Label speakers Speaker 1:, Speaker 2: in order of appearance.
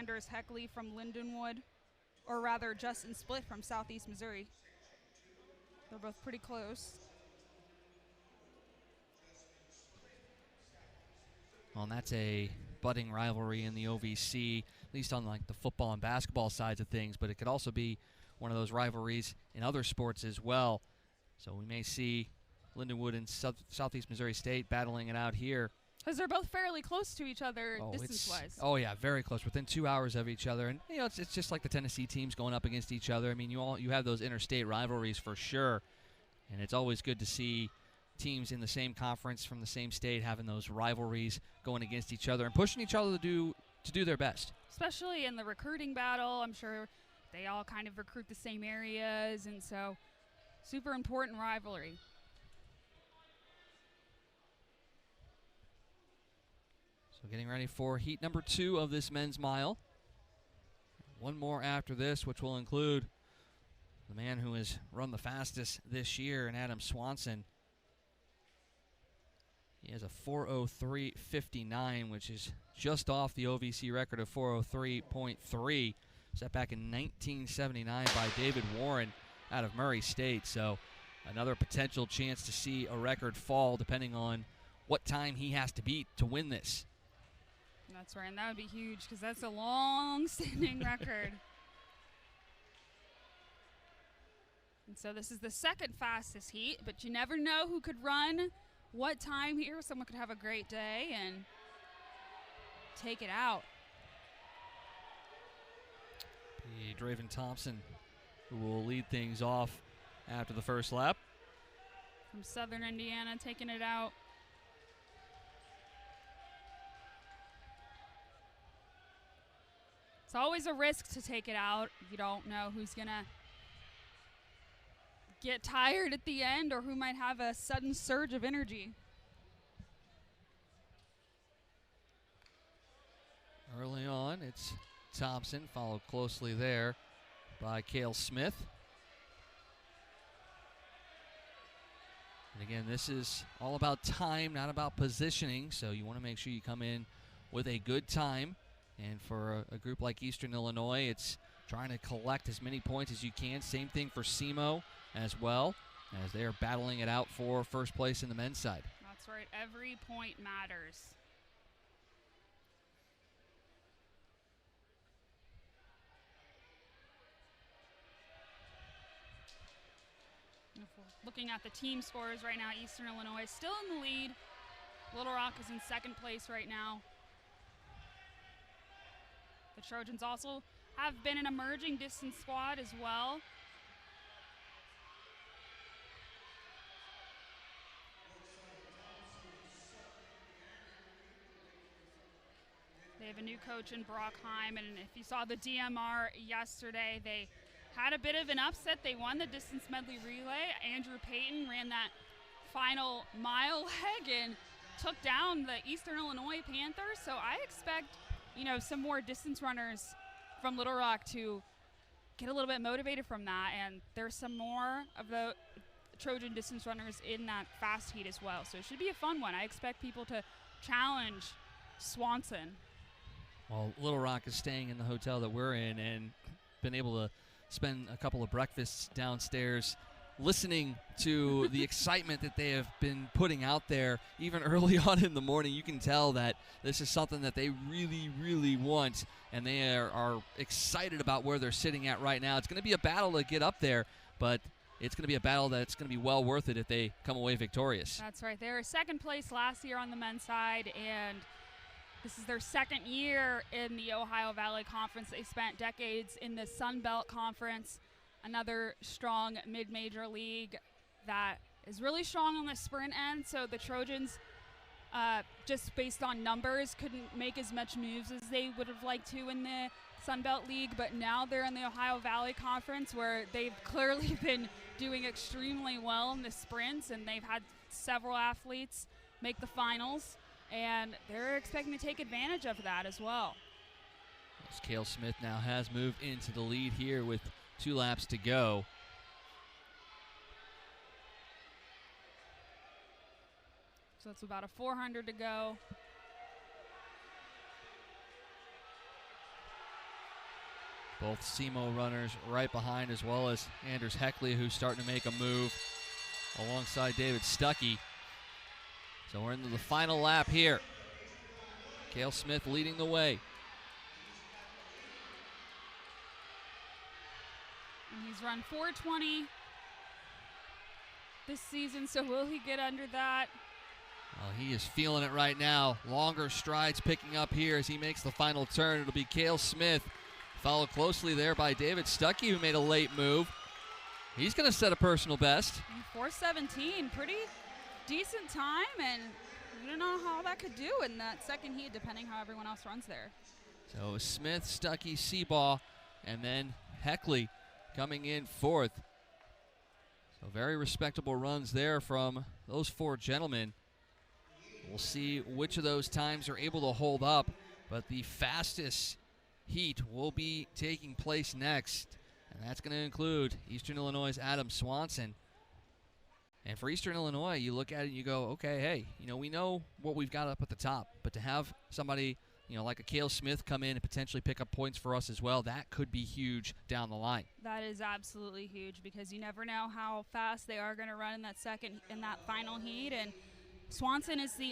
Speaker 1: Sanders Heckley from Lindenwood, or rather Justin Split from Southeast Missouri. They're both pretty close.
Speaker 2: Well, and that's a budding rivalry in the OVC, at least on like the football and basketball sides of things, but it could also be one of those rivalries in other sports as well. So we may see Lindenwood and Southeast Missouri State battling it out here.
Speaker 1: Because they're both fairly close to each other distance-wise.
Speaker 2: Oh, yeah, very close, within 2 hours of each other. And, it's just like the Tennessee teams going up against each other. I mean, you have those interstate rivalries for sure, and it's always good to see teams in the same conference from the same state having those rivalries going against each other and pushing each other to do their best.
Speaker 1: Especially in the recruiting battle. I'm sure they all kind of recruit the same areas, and so super important rivalry.
Speaker 2: So getting ready for heat number 2 of this men's mile. One more after this, which will include the man who has run the fastest this year, and Adam Swanson. He has a 4:03.59, which is just off the OVC record of 4:03.3, set back in 1979 by David Warren out of Murray State. So another potential chance to see a record fall depending on what time he has to beat to win this.
Speaker 1: That's right, and that would be huge because that's a long-standing record. And so this is the second fastest heat, but you never know who could run what time here. Someone could have a great day and take it out.
Speaker 2: Be Draven Thompson, who will lead things off after the first lap.
Speaker 1: From Southern Indiana, taking it out. It's always a risk to take it out. You don't know who's going to get tired at the end or who might have a sudden surge of energy.
Speaker 2: Early on, it's Thompson, followed closely there by Cale Smith. And again, this is all about time, not about positioning, so you want to make sure you come in with a good time. And for a group like Eastern Illinois, it's trying to collect as many points as you can. Same thing for SEMO as well, as they are battling it out for first place in the men's side.
Speaker 1: That's right. Every point matters. Looking at the team scores right now, Eastern Illinois is still in the lead. Little Rock is in second place right now. The Trojans also have been an emerging distance squad as well. They have a new coach in Brockheim, and if you saw the DMR yesterday, they had a bit of an upset. They won the distance medley relay. Andrew Payton ran that final mile leg and took down the Eastern Illinois Panthers. So I expect, some more distance runners from Little Rock to get a little bit motivated from that. And there's some more of the Trojan distance runners in that fast heat as well. So it should be a fun one. I expect people to challenge Swanson.
Speaker 2: Well, Little Rock is staying in the hotel that we're in and been able to spend a couple of breakfasts downstairs listening to the excitement that they have been putting out there even early on in the morning. You can tell that this is something that they really, really want, and they are excited about where they're sitting at right now. It's going to be a battle to get up there, but it's going to be a battle that's going to be well worth it if they come away victorious.
Speaker 1: That's right. They were second place last year on the men's side, and this is their second year in the Ohio Valley Conference. They spent decades in the Sun Belt Conference, another strong mid-major league that is really strong on the sprint end. So the Trojans, just based on numbers, couldn't make as much moves as they would have liked to in the Sun Belt League. But now they're in the Ohio Valley Conference, where they've clearly been doing extremely well in the sprints, and they've had several athletes make the finals. And they're expecting to take advantage of that as well.
Speaker 2: As Cale Smith now has moved into the lead here with 2 laps to go.
Speaker 1: So it's about a 400 to go.
Speaker 2: Both SEMO runners right behind, as well as Anders Heckley, who's starting to make a move alongside David Stuckey. So we're into the final lap here. Cale Smith leading the way.
Speaker 1: And he's run 4:20 this season, so will he get under that?
Speaker 2: Well, he is feeling it right now. Longer strides picking up here as he makes the final turn. It'll be Cale Smith, followed closely there by David Stuckey, who made a late move. He's going to set a personal best.
Speaker 1: 4:17, pretty decent time, and I don't know how that could do in that second heat, depending how everyone else runs there.
Speaker 2: So Smith, Stuckey, Seabaugh, and then Heckley coming in fourth. So very respectable runs there from those four gentlemen. We'll see which of those times are able to hold up, but the fastest heat will be taking place next, and that's going to include Eastern Illinois' Adam Swanson. And for Eastern Illinois, you look at it and you go, okay, hey, we know what we've got up at the top, but to have somebody, like a Cale Smith come in and potentially pick up points for us as well, that could be huge down the line.
Speaker 1: That is absolutely huge, because you never know how fast they are going to run in that final heat, and Swanson is the